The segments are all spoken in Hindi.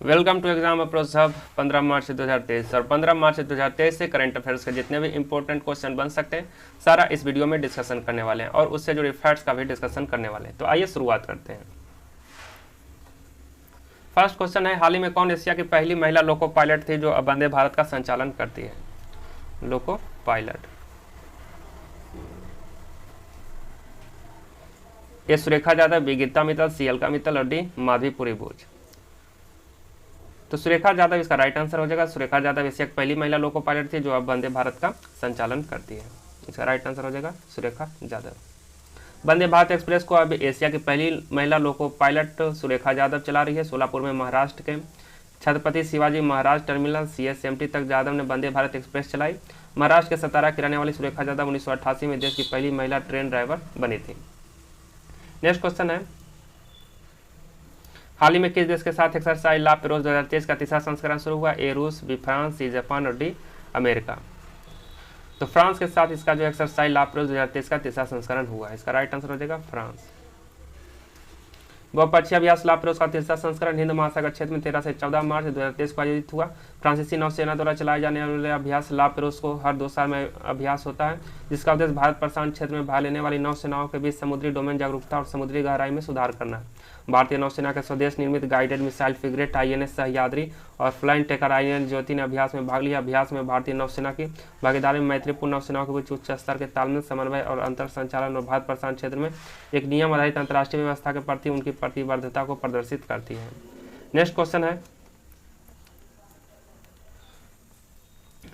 Welcome to exam approach hub 15 March से 2023 और 15 मार्च से 2023 से करंट अफेयर्स के जितने भी इंपॉर्टेंट क्वेश्चन बन सकते हैं सारा इस वीडियो में डिस्कशन करने वाले हैं और उससे जुड़े फैक्ट्स का भी डिस्कशन करने वाले हैं। तो आइए शुरुआत करते हैं। फर्स्ट क्वेश्चन है, हाल ही में कौन एशिया की पहली महिला लोको पायलट थी जो वंदे भारत का संचालन करती है? लोको पायलट ए सुरेखा यादव, बी गीता मित्तल, सी अलका मित्तल और डी माधवीपुरी भोज। तो सुरेखा यादव इसका राइट आंसर हो जाएगा। सुरेखा यादव एशिया की पहली महिला लोको पायलट थी जो अब वंदे भारत का संचालन करती है। इसका राइट आंसर हो जाएगा सुरेखा यादव। वंदे भारत एक्सप्रेस को अब एशिया की पहली महिला लोको पायलट सुरेखा यादव चला रही है। सोलापुर में महाराष्ट्र के छत्रपति शिवाजी महाराज टर्मिनल CSMT तक यादव ने वंदे भारत एक्सप्रेस चलाई। महाराष्ट्र के सतारा की रहने वाली सुरेखा यादव 1988 में देश की पहली महिला ट्रेन ड्राइवर बनी थी। नेक्स्ट क्वेश्चन है, हाल ही में किस देश के साथ एक्सरसाइज ला पेरोज 2023 का तीसरा संस्करण शुरू हुआ? ए रूस, बी फ्रांस, सी जापान और डी अमेरिका। तो फ्रांस के साथ इसका जो एक्सरसाइज ला पेरोज 2023 का तीसरा संस्करण हुआ है। इसका राइट आंसर हो जाएगा फ्रांस। बहुपक्षीय अभ्यास ला पेरोज का तीसरा संस्करण हिंद महासागर क्षेत्र में 13 से 14 मार्च 2023 को आयोजित हुआ। फ्रांसीसी नौसेना द्वारा चलाए जाने वाले अभ्यास ला पेरोज को हर 2 साल में अभ्यास होता है, जिसका उद्देश्य भारत प्रशांत क्षेत्र में भाग लेने वाली नौसेनाओं के बीच समुद्री डोमेन जागरूकता और समुद्री गहराई में सुधार करना है। भारतीय नौसेना के स्वदेश निर्मित guided missile frigate INS Sahyadri और फ्लाइंग टेकर INS ज्योति ने अभ्यास में भाग लिया। अभ्यास में भारतीय नौसेना की भागीदारी में मैत्रीपूर्ण नौसेनाओं के बीच उच्च स्तर के तालमेल, समन्वय और अंतर संचालन और भारत प्रशांत क्षेत्र में एक नियम आधारित अंतर्राष्ट्रीय व्यवस्था के प्रति उनकी प्रतिबद्धता को प्रदर्शित करती है। नेक्स्ट क्वेश्चन है,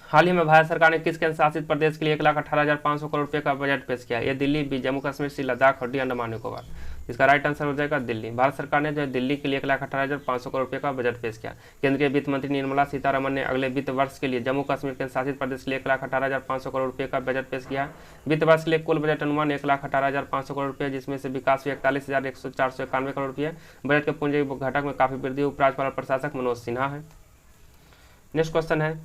हाल ही में भारत सरकार ने किस केंद्र शासित प्रदेश के लिए 1,18,500 करोड़ रुपए का बजट पेश किया? ए दिल्ली, बी जम्मू कश्मीर, सी लद्दाख और डी अंडमान निकोबार। इसका राइट आंसर हो जाएगा दिल्ली। भारत सरकार ने जो है दिल्ली के लिए 1,18,500 करोड़ रुपए का बजट पेश किया। केंद्रीय वित्त मंत्री निर्मला सीतारमण ने अगले वित्त वर्ष के लिए जम्मू कश्मीर केंद्र शासित प्रदेश के लिए 1,18,500 करोड़ रुपए का बजट पेश किया है। वित्त वर्ष के लिए कुल बजट अनुमान 1,18,500 करोड़ रुपए, जिसमें से विकास 41,491 करोड़ रुपए। बजट के पूंजी घटक में काफी वृद्धि उपराज्यपाल प्रशासक मनोज सिन्हा है। नेक्स्ट क्वेश्चन है,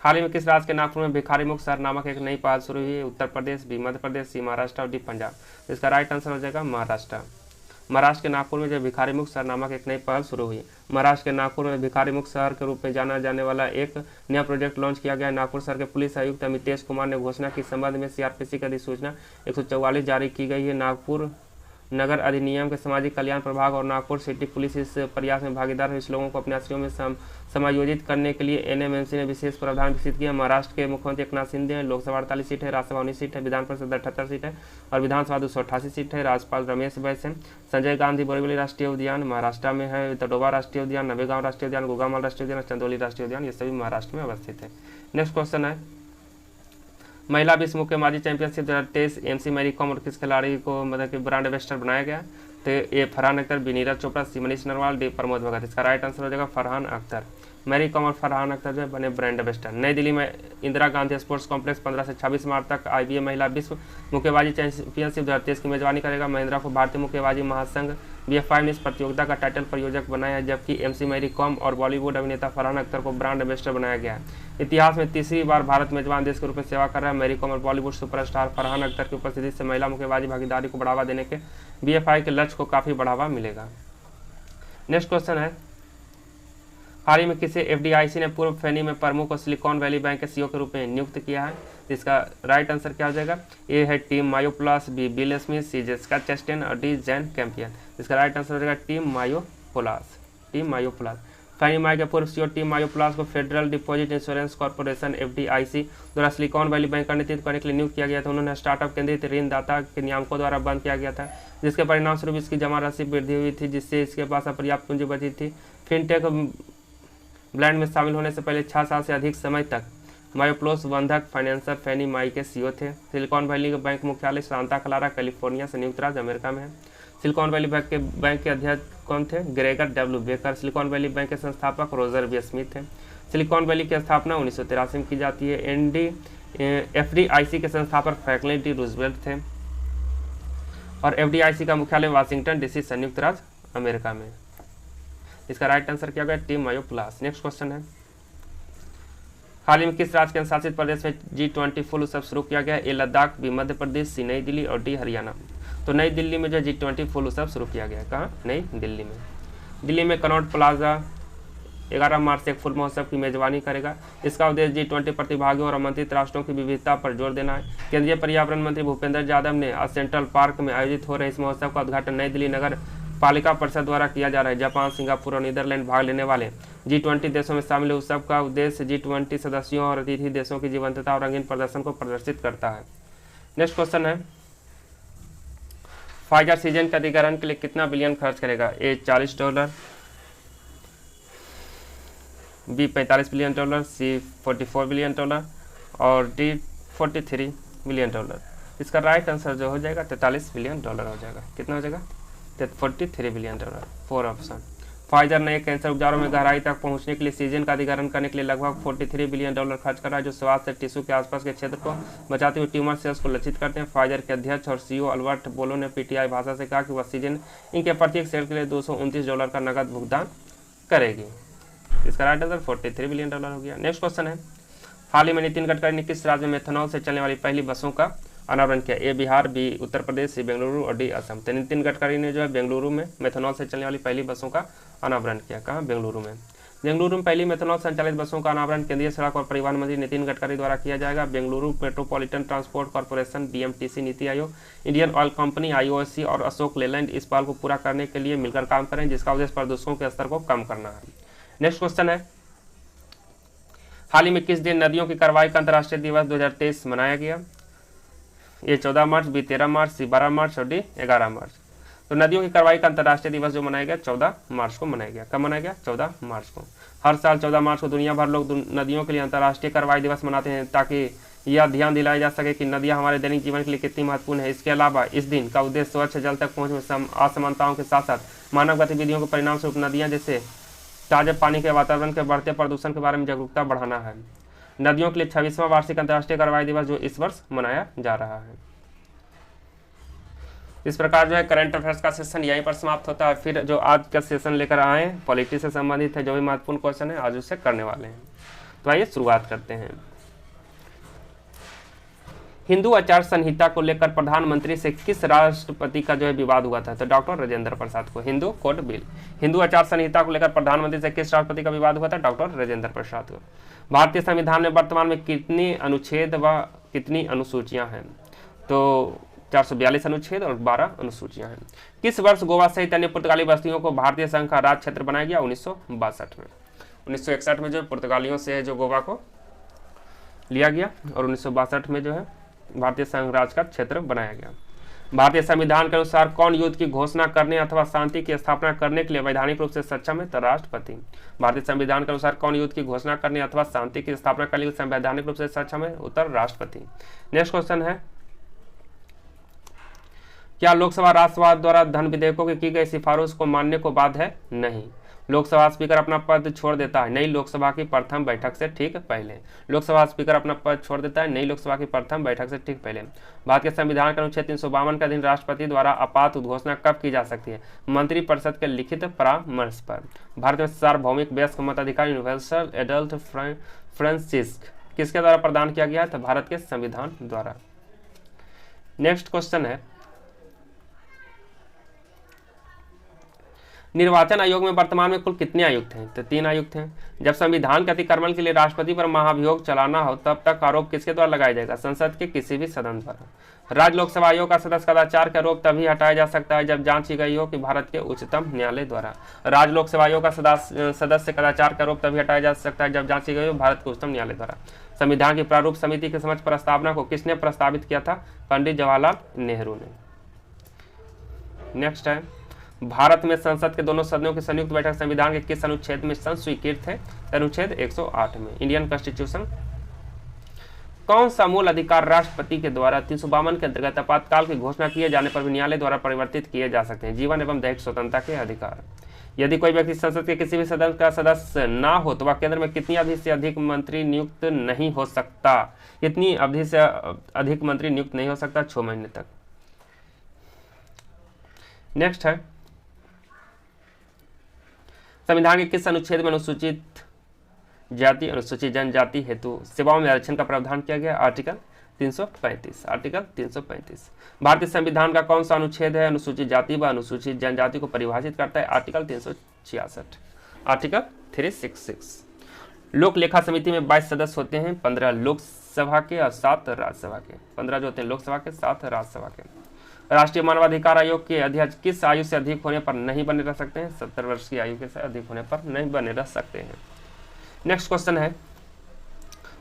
हाल ही में किस राज्य के नागपुर में भिखारी मुक्त शहर नामक एक नई पहल शुरू हुई है? उत्तर प्रदेश, बी मध्य प्रदेश, सी महाराष्ट्र और डी पंजाब। इसका राइट आंसर हो जाएगा महाराष्ट्र। महाराष्ट्र के नागपुर में जो भिखारी मुक्त शहर नामक एक नई पहल शुरू हुई। महाराष्ट्र के नागपुर में भिखारी मुक्त शहर के रूप में जाना जाने वाला एक नया प्रोजेक्ट लॉन्च किया गया है। नागपुर शहर के पुलिस आयुक्त अमितेश कुमार ने घोषणा की संबंध में CRPC की अधिसूचना 144 जारी की गई है। नागपुर नगर अधिनियम के सामाजिक कल्याण प्रभाग और नागपुर सिटी पुलिस इस प्रयास में भागीदार है। इस लोगों को अपने आश्रयों में समायोजित करने के लिए NMMC ने विशेष प्रावधान विकसित किया। महाराष्ट्र के मुख्यमंत्री एकनाथ शिंदे हैं। लोकसभा 48 सीट है, राज्यसभा 19 सीट है, विधान परिषद 78 सीट है और विधानसभा 288 सीट है। राज्यपाल रमेश बैस हैं। संजय गांधी बोरीवली राष्ट्रीय उद्यान महाराष्ट्र में है। तडोबा राष्ट्रीय उद्यान, नवेगांव राष्ट्रीय उद्यान, गोगामाल राष्ट्रीय उद्यान, चंदौली राष्ट्रीय उद्यान, ये सभी महाराष्ट्र में अवस्थित है। नेक्स्ट क्वेश्चन है, महिला विश्व मुक्केबाजी चैंपियनशिप 2023 MC मैरी कॉम और किस खिलाड़ी को मतलब कि ब्रांड एम्बेसडर बनाया गया? तो ए फरहान अख्तर, बी नीरज चोपड़ा, सी मनीष नरवाल, डी प्रमोद भगत। इसका राइट आंसर हो जाएगा फरहान अख्तर। मैरी कॉम और फरहान अख्तर जो बने ब्रांड एम्बेसडर। नई दिल्ली में इंदिरा गांधी स्पोर्ट्स कॉम्प्लेक्स 15 से 26 मार्च तक IBA महिला विश्व मुक्केबाजी चैंपियनशिप 2023 की मेजबानी करेगा। महिंद्रा को भारतीय मुक्केबाजी महासंघ BFI ने इस प्रतियोगिता का टाइटल प्रायोजक बनाया है, जबकि MC मैरी कॉम और बॉलीवुड अभिनेता फरहान अख्तर को ब्रांड एम्बेसडर बनाया गया है। इतिहास में तीसरी बार भारत मेजबान देश के रूप में सेवा कर रहा है। मैरी कॉम और बॉलीवुड सुपरस्टार फरहान अख्तर की उपस्थिति से महिला मुक्केबाजी भागीदारी को बढ़ावा देने के BFI के लक्ष्य को काफी बढ़ावा मिलेगा। नेक्स्ट क्वेश्चन है, हाल ही में किसे FDIC ने पूर्व फेनी में प्रमुख को सिलिकॉन वैली बैंक के CEO के रूप में नियुक्त किया है? इसका राइट आंसर क्या हो जाएगा? ए है टीम मायोप्लास, बी बिल स्मिथ, सी जेसिका चेस्टेन और डी जैन कैंपियन। इसका राइट आंसर हो जाएगा टीम मायोप्लास। फेनी माई के पूर्व CEO टीम मायोप्लास को federal deposit insurance corporation FDIC द्वारा सिलिकॉन वैली बैंक का नेतृत्व करने के लिए नियुक्त किया गया था। उन्होंने स्टार्टअप केंद्रित ऋणदाता के नियामकों द्वारा बंद किया गया था, जिसके परिणामस्वरूप इसकी जमा राशि वृद्धि हुई थी, जिससे इसके पास अपर्याप्त पूंजी बची थी। फिनटेक ब्लैंड में शामिल होने से पहले 6 साल से अधिक समय तक मायोप्लास बंधक फाइनेंसर फेनी माई के CEO थे। सिलिकॉन वैली बैंक मुख्यालय सांता क्लारा कैलिफोर्निया संयुक्त राज्य अमेरिका में है। सिलिकॉन वैली बैंक के अध्यक्ष कौन थे? Gregor W baker. Silicon valley bank के संस्थापक रोजर B स्मिथ थे। सिलिकॉन वैली की स्थापना 1983 में की जाती है। FDIC के संस्थापक फ्रैंकलिन डी रूजवेल्ट थे और FDIC का मुख्यालय वाशिंगटन DC संयुक्त राज्य अमेरिका में। इसका राइट आंसर क्या होगा? टीम मायोप्लास। नेक्स्ट क्वेश्चन है, हाल ही में किस राज्य के शासित प्रदेश में G20 फुल उत्सव शुरू किया गया? ए लद्दाख, बी मध्य प्रदेश, सी नई दिल्ली और डी हरियाणा। तो नई दिल्ली में जो G20 फुल उत्सव शुरू किया गया। कहाँ? नई दिल्ली में। दिल्ली में कनॉट प्लाजा 11 मार्च से एक फुल महोत्सव की मेजबानी करेगा। इसका उद्देश्य G20 प्रतिभागियों और आमंत्रित राष्ट्रों की विविधता पर जोर देना है। केंद्रीय पर्यावरण मंत्री भूपेंद्र यादव ने आज सेंट्रल पार्क में आयोजित हो रहे इस महोत्सव का उद्घाटन नई दिल्ली नगर पालिका परिषद द्वारा किया जा रहा है। जापान, सिंगापुर और नीदरलैंड भाग लेने वाले G20 देशों में शामिल उत्सव का उद्देश्य G20 सदस्यों और अतिथि देशों की जीवंतता और रंगीन प्रदर्शन को प्रदर्शित करता है। नेक्स्ट क्वेश्चन है, फाइजर सीजन के अधिग्रहण के लिए कितना बिलियन खर्च करेगा? ए $40, बी $45 बिलियन, सी $44 बिलियन और डी $43 बिलियन। इसका राइट आंसर जो हो जाएगा $43 बिलियन हो जाएगा। कितना हो जाएगा? $43 बिलियन। 4 ऑप्शन। फाइजर नए कैंसर उपचारों में गहराई तक पहुंचने के लिए सीजन का अधिग्रहण करने के लिए लगभग $43 बिलियन खर्च कर रहा है, जो स्वास्थ्य टिश्यू के आसपास के क्षेत्र को बचाते हुए ट्यूमर सेल्स को लक्षित करते हैं। फाइजर के अध्यक्ष और CEO अल्बर्ट बोलो ने PTI भाषा से कहा कि वह सीजन इनके प्रत्येक सेल के लिए $229 का नकद भुगतान करेगी। इसका राइट आंसर $43 बिलियन हो गया। नेक्स्ट क्वेश्चन है, हाल ही में नितिन गडकरी ने किस राज्य में मेथनॉल से चलने वाली पहली बसों का अनावरण किया? ए बिहार, बी उत्तर प्रदेश, सी बेंगलुरु और डी असम। तो नितिन गडकरी ने जो है बेंगलुरु में मेथनॉल से चलने वाली पहली बसों का अनावरण किया। कहाँ? बेंगलुरु में। बेंगलुरु में पहली मेथनॉल संचालित बसों का अनावरण केंद्रीय सड़क और परिवहन मंत्री नितिन गडकरी द्वारा किया जाएगा। Bengaluru metropolitan transport corporation BMTC, NITI Aayog, Indian oil company IOC और अशोक लेलैंड इस पहल को पूरा करने के लिए मिलकर काम करें, जिसका उद्देश्य प्रदूषकों के स्तर को कम करना है। नेक्स्ट क्वेश्चन है, हाल ही में किस दिन नदियों की कार्रवाई का अंतर्राष्ट्रीय दिवस 2023 मनाया गया? ये 14 मार्च, बी 13 मार्च, सी 12 मार्च और डी 11 मार्च। तो नदियों की कार्रवाई का अंतर्राष्ट्रीय दिवस जो मनाया गया 14 मार्च को मनाया गया। कब मनाया गया? 14 मार्च को। हर साल 14 मार्च को दुनिया भर लोग नदियों के लिए अंतर्राष्ट्रीय कार्रवाई दिवस मनाते हैं, ताकि यह ध्यान दिलाया जा सके कि नदियां हमारे दैनिक जीवन के लिए कितनी महत्वपूर्ण है। इसके अलावा इस दिन का उद्देश्य स्वच्छ जल तक पहुँच में असमानताओं के साथ साथ मानव गतिविधियों के परिणाम स्वरूप नदियाँ जैसे ताजे पानी के वातावरण के बढ़ते प्रदूषण के बारे में जागरूकता बढ़ाना है। नदियों के लिए 26वां वार्षिक अंतर्राष्ट्रीय कार्रवाई दिवस जो इस वर्ष मनाया जा रहा है। इस प्रकार जो है करंट अफेयर्स का सेशन यहीं पर समाप्त होता है। फिर जो आज का सेशन लेकर आए हैं पॉलिटिक्स से संबंधित है, जो भी महत्वपूर्ण क्वेश्चन है आज उससे करने वाले हैं। तो आइए शुरुआत करते हैं। हिंदू आचार संहिता को लेकर प्रधानमंत्री से किस राष्ट्रपति का जो है विवाद हुआ था? तो डॉक्टर राजेंद्र प्रसाद को। हिंदू कोड बिल, हिंदू आचार संहिता को लेकर प्रधानमंत्री से किस राष्ट्रपति का विवाद हुआ था? डॉक्टर राजेंद्र प्रसाद को। भारतीय संविधान में वर्तमान में कितनी अनुच्छेद व कितनी अनुसूचियां हैं? तो 442 अनुच्छेद और 12 अनुसूचियां हैं। किस वर्ष गोवा सहित अन्य पुर्तगाली बस्तियों को भारतीय संघ का राज क्षेत्र बनाया गया? 1962 में। 1961 में जो पुर्तगालियों से जो गोवा को लिया गया और 1962 में जो है भारतीय संघ राज का क्षेत्र बनाया गया। भारतीय संविधान के अनुसार कौन युद्ध की घोषणा करने अथवा शांति की स्थापना करने के लिए वैधानिक रूप से सक्षम है? तो राष्ट्रपति। भारतीय संविधान के अनुसार कौन युद्ध की घोषणा करने अथवा शांति की स्थापना करने के लिए संवैधानिक रूप से सक्षम है? उत्तर राष्ट्रपति। नेक्स्ट क्वेश्चन है, क्या लोकसभा राष्ट्रवाद द्वारा धन विधेयकों की गई सिफारिश को मानने को बाध्य है? नहीं। लोकसभा स्पीकर अपना पद छोड़ देता है नई लोकसभा की प्रथम बैठक से ठीक पहले। लोकसभा स्पीकर अपना पद छोड़ देता है नई लोकसभा की प्रथम बैठक से ठीक पहले। भारत के संविधान के अनुच्छेद 352 के अधीन राष्ट्रपति द्वारा आपात घोषणा कब की जा सकती है? मंत्रिपरिषद के लिखित परामर्श पर। भारत में सार्वभौमिक वयस्क मताधिकार यूनिवर्सल एडल्ट फ्रेंचाइज किसके द्वारा प्रदान किया गया है? तो भारत के संविधान द्वारा। नेक्स्ट क्वेश्चन है, निर्वाचन आयोग में वर्तमान में कुल कितने आयुक्त हैं? तो 3 आयुक्त हैं। जब संविधान के अतिक्रमण के लिए राष्ट्रपति पर महाभियोग चलाना हो तब तक आरोप किसके द्वारा लगाया जाएगा? संसद के किसी भी सदन द्वारा। राज्य लोकसभा आयोग का सदस्य कदाचार के आरोप तभी हटाया जा सकता है जब जांच की गई हो कि भारत के उच्चतम न्यायालय द्वारा। राज्य लोकसभा आयोग का सदस्य कदाचार का आरोप तभी हटाया जा सकता है जब जांच की गई हो भारत के उच्चतम न्यायालय द्वारा। संविधान की प्रारूप समिति के समक्ष प्रस्तावना को किसने प्रस्तावित किया था? पंडित जवाहरलाल नेहरू ने। नेक्स्ट है, भारत में संसद के दोनों सदनों की संयुक्त बैठक संविधान के किस अनुच्छेद में संस्वीकृत है? अनुच्छेद 108 में। Indian constitution. कौन सा मूल अधिकार राष्ट्रपति के द्वारा 352 के अंतर्गत आपातकाल की घोषणा किए जाने पर भी न्यायालय द्वारा परिवर्तित किए जा सकते हैं? जीवन एवं दैहिक स्वतंत्रता के अधिकार। यदि कोई व्यक्ति संसद के किसी भी सदन का सदस्य ना हो तो वह केंद्र में कितनी अवधि से अधिक मंत्री नियुक्त नहीं हो सकता? कितनी अवधि से अधिक मंत्री नियुक्त नहीं हो सकता? 6 महीने तक। नेक्स्ट है, संविधान के किस अनुच्छेद में अनुसूचित जाति अनुसूचित जनजाति हेतु सेवाओं में आरक्षण का प्रावधान किया गया? आर्टिकल 335। आर्टिकल 335। भारतीय संविधान का कौन सा अनुच्छेद है अनुसूचित जाति व अनुसूचित जनजाति को परिभाषित करता है? आर्टिकल 366। आर्टिकल 366। लोक लेखा समिति में 22 सदस्य होते हैं, 15 लोकसभा के और 7 राज्यसभा के। 15 जो होते हैं लोकसभा के, 7 राज्यसभा के। राष्ट्रीय मानवाधिकार आयोग के अध्यक्ष किस आयु से अधिक होने पर नहीं बने रह सकते हैं? 70 वर्ष की आयु से अधिक होने पर नहीं बने रह सकते हैं। नेक्स्ट क्वेश्चन है,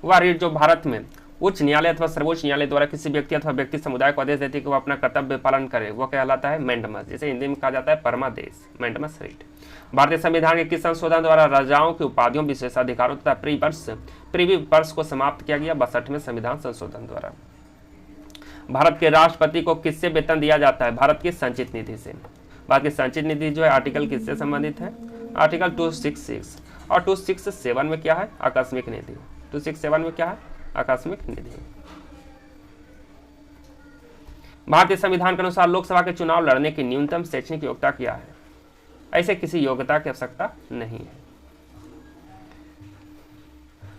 वह रीट जो भारत में उच्च न्यायालय अथवा सर्वोच्च न्यायालय द्वारा किसी व्यक्ति अथवा व्यक्ति समुदाय को आदेश देती है कि वह अपना कर्तव्य पालन करे, वह कहलाता है मैंडमस, जिसे हिंदी में कहा जाता है परमादेश, मैंडमस रीट। भारतीय संविधान के किस संशोधन द्वारा राजाओं की उपाधियों, विशेषाधिकारों तथा प्रीवी वर्ष को समाप्त किया गया? 62वें संविधान संशोधन द्वारा। भारत के राष्ट्रपति को किससे वेतन दिया जाता है? भारत की संचित निधि से। भारत की संचित निधि जो है आर्टिकल किससे संबंधित है? आर्टिकल 266। और 267 में क्या है? आकस्मिक निधि। 267 में क्या है? आकस्मिक निधि। भारतीय संविधान के अनुसार लोकसभा के चुनाव लड़ने की न्यूनतम शैक्षणिक योग्यता क्या है? ऐसे किसी योग्यता की आवश्यकता नहीं है।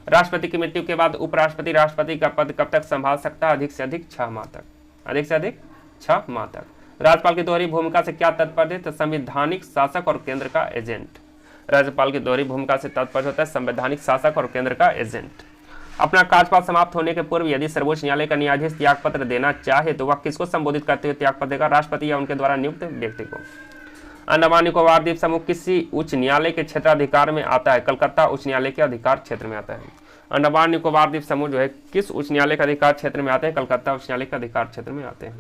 राष्ट्रपति की मृत्यु के बाद उपराष्ट्रपति राष्ट्रपति का पद कब तक संभाल सकता है? अधिक से अधिक 6 माह तक। अधिक से अधिक 6 माह तक। राज्यपाल की दोहरी भूमिका से क्या तात्पर्य है? तो संवैधानिक शासक और केंद्र का एजेंट। राज्यपाल की दोहरी भूमिका से तात्पर्य होता है संवैधानिक शासक और केंद्र का एजेंट। अपना कार्यकाल समाप्त होने के पूर्व यदि सर्वोच्च न्यायालय का न्यायाधीश त्यागपत्र देना चाहे तो वह किसको संबोधित करते हुए त्यागपत्र देगा? राष्ट्रपति या उनके द्वारा नियुक्त व्यक्ति को। अंडमान निकोबार द्वीप समूह किसी उच्च न्यायालय के क्षेत्राधिकार में आता है? कलकत्ता उच्च न्यायालय के अधिकार क्षेत्र में आता है। अंडमान निकोबार द्वीप समूह जो है किस उच्च न्यायालय के अधिकार क्षेत्र में आते हैं? कलकत्ता उच्च न्यायालय के अधिकार क्षेत्र में आते हैं।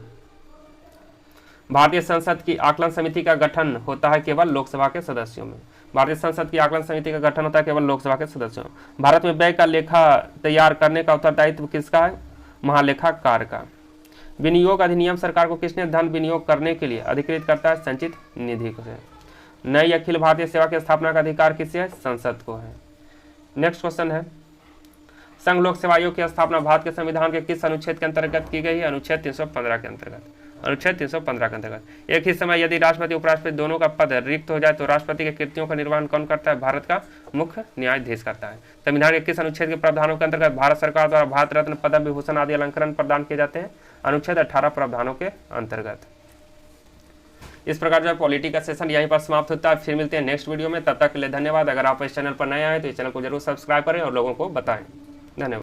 भारतीय संसद की आकलन समिति का गठन होता है केवल लोकसभा के सदस्यों में। भारतीय संसद की आकलन समिति का गठन होता है केवल लोकसभा के सदस्यों में। भारत में व्यय का लेखा तैयार करने का उत्तरदायित्व किसका है? महालेखाकार का। विनियोग अधिनियम सरकार को किसने धन विनियोग करने के लिए अधिकृत करता है? संचित निधि से। नई अखिल भारतीय सेवा की स्थापना का अधिकार किसे है? संसद को है। नेक्स्ट क्वेश्चन है, संघ लोक सेवा आयोग की स्थापना भारत के संविधान के किस अनुच्छेद के अंतर्गत की गई है? अनुच्छेद 315 के अंतर्गत। अनुच्छेद 315 के अंतर्गत। एक ही समय यदि राष्ट्रपति उपराष्ट्रपति दोनों का पद रिक्त हो जाए तो राष्ट्रपति के कृत्यों का निर्वहन कौन करता है? भारत का मुख्य न्यायाधीश करता है। संविधान के किस अनुच्छेद के प्रावधानों के अंतर्गत भारत सरकार द्वारा भारत रत्न, पद्म विभूषण आदि अलंकरण प्रदान किए जाते हैं? अनुच्छेद 18 प्रावधानों के अंतर्गत। इस प्रकार जो पॉलिटी का सेशन यहीं पर समाप्त होता है। फिर मिलते हैं नेक्स्ट वीडियो में, तब तक के लिए धन्यवाद। अगर आप इस चैनल पर नए आए तो इस चैनल को जरूर सब्सक्राइब करें और लोगों को बताएं। धन्यवाद।